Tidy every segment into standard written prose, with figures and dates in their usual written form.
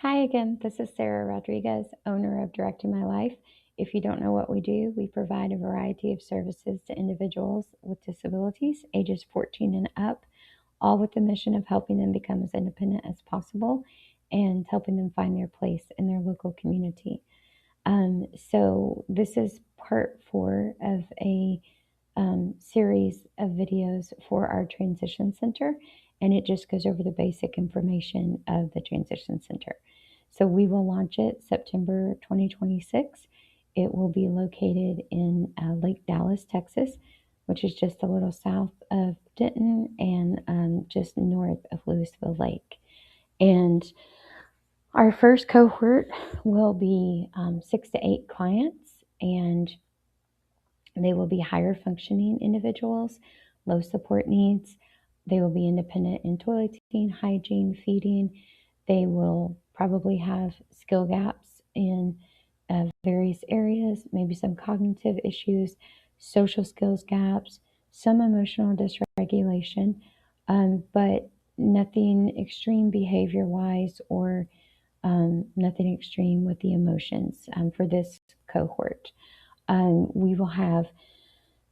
Hi again, this is Sarah Rodriguez, owner of Directing My Life. If you don't know what we do, we provide a variety of services to individuals with disabilities, ages 14 and up, all with the mission of helping them become as independent as possible and helping them find their place in their local community. So this is part 4 of a series of videos for our transition center, and it just goes over the basic information of the transition center. So we will launch it September 2026. It will be located in Lake Dallas, Texas, which is just a little south of Denton and just north of Louisville Lake. And our first cohort will be 6 to 8 clients, and they will be higher functioning individuals, low support needs. They will be independent in toileting, hygiene, feeding. They will probably have skill gaps in various areas, maybe some cognitive issues, social skills gaps, some emotional dysregulation, but nothing extreme behavior wise or nothing extreme with the emotions for this cohort. We will have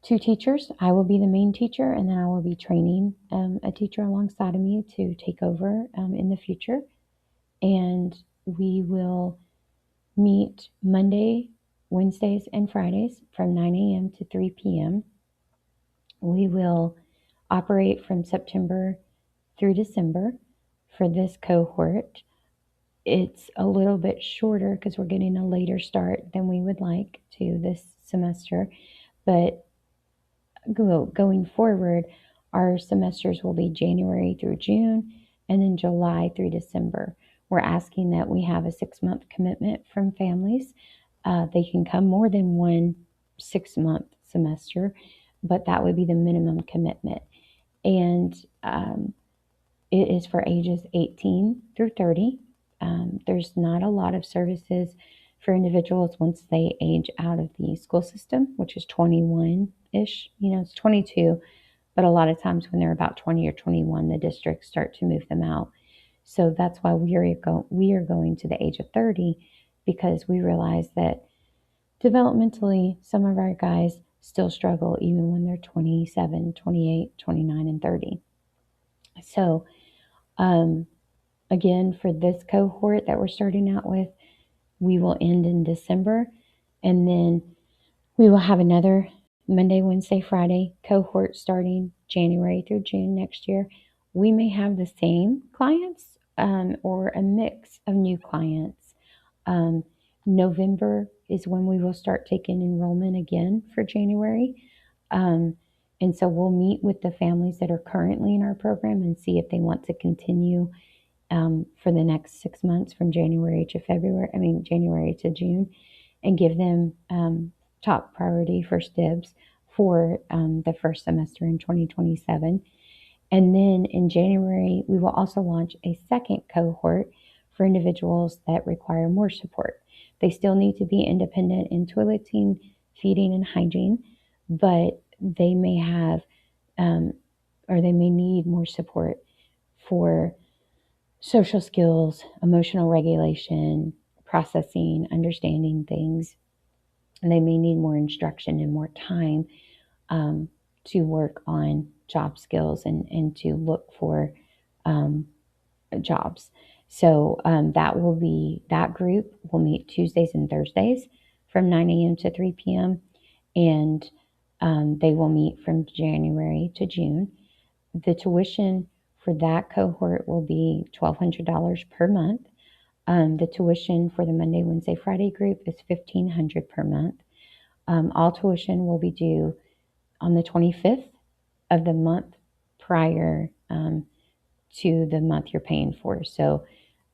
2 teachers. I will be the main teacher, and then I will be training a teacher alongside of me to take over in the future. And we will meet Monday, Wednesdays, and Fridays from 9 a.m. to 3 p.m. We will operate from September through December for this cohort. It's a little bit shorter because we're getting a later start than we would like to this semester, but going forward, our semesters will be January through June and then July through December. We're asking that we have a 6-month commitment from families. They can come more than one 6-month semester, but that would be the minimum commitment. And it is for ages 18 through 30. There's not a lot of services for individuals once they age out of the school system, which is 21-ish. It's 22, but a lot of times when they're about 20 or 21, the districts start to move them out. So that's why we are going to the age of 30, because we realize that developmentally, some of our guys still struggle even when they're 27, 28, 29, and 30. So again, for this cohort that we're starting out with, we will end in December, and then we will have another Monday, Wednesday, Friday cohort starting January through June next year. We may have the same clients or a mix of new clients. November is when we will start taking enrollment again for January. And so we'll meet with the families that are currently in our program and see if they want to continue for the next 6 months from January to June, and give them top priority, first dibs for the first semester in 2027. And then in January, we will also launch a second cohort for individuals that require more support. They still need to be independent in toileting, feeding, and hygiene, but they may have or they may need more support for social skills, emotional regulation, processing, understanding things. And they may need more instruction and more time to work on job skills and to look for jobs. So that group will meet Tuesdays and Thursdays from 9 a.m. to 3 p.m. And they will meet from January to June. The tuition for that cohort will be $1,200 per month. The tuition for the Monday, Wednesday, Friday group is $1,500 per month. All tuition will be due on the 25th of the month prior to the month you're paying for. So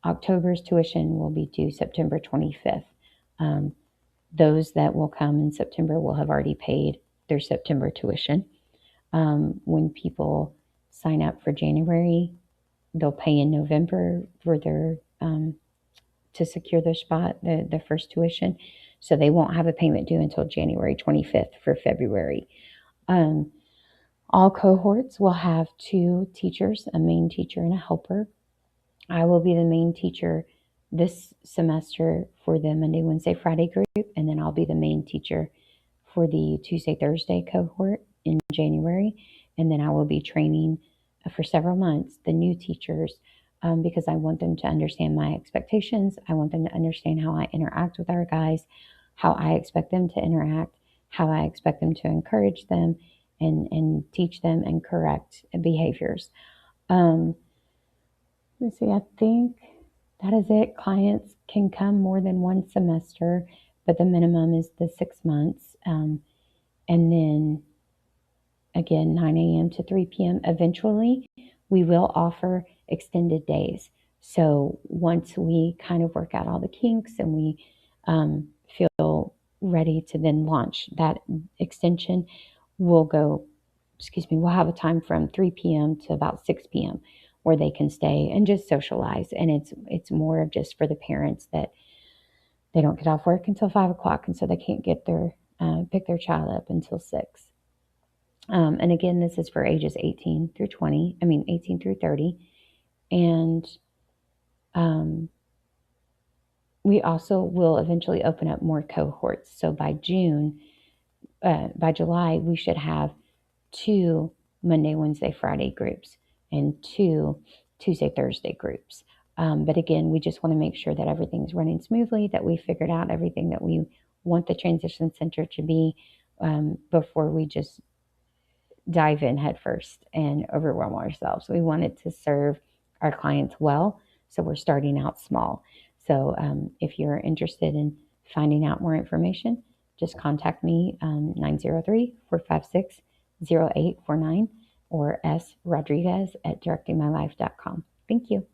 October's tuition will be due September 25th. Those that will come in September will have already paid their September tuition. When people sign up for January, they'll pay in November for their to secure their spot, the first tuition. So they won't have a payment due until January 25th for February. All cohorts will have 2 teachers, a main teacher and a helper. I will be the main teacher this semester for the Monday, Wednesday, Friday group, and then I'll be the main teacher for the Tuesday, Thursday cohort in January. And then I will be training for several months the new teachers because I want them to understand my expectations. I want them to understand how I interact with our guys, how I expect them to interact, how I expect them to encourage them and teach them and correct behaviors. Let me see, I think that is it. Clients can come more than one semester, but the minimum is the 6 months. And then again, 9 a.m. to 3 p.m. Eventually, we will offer extended days. So once we kind of work out all the kinks and we feel ready to then launch that extension, we'll have a time from 3 p.m. to about 6 p.m. where they can stay and just socialize. And it's more of just for the parents that they don't get off work until 5 o'clock, and so they can't get their pick their child up until 6. And again, this is for ages 18 through 18 through 30. And we also will eventually open up more cohorts. So by July, we should have 2 Monday, Wednesday, Friday groups and 2 Tuesday, Thursday groups. But again, we just want to make sure that everything's running smoothly, that we figured out everything that we want the transition center to be before we just dive in headfirst and overwhelm ourselves. We want it to serve our clients well, so we're starting out small. So if you're interested in finding out more information, just contact me 903-456-0849 or srodriguez@directingmylife.com. Thank you.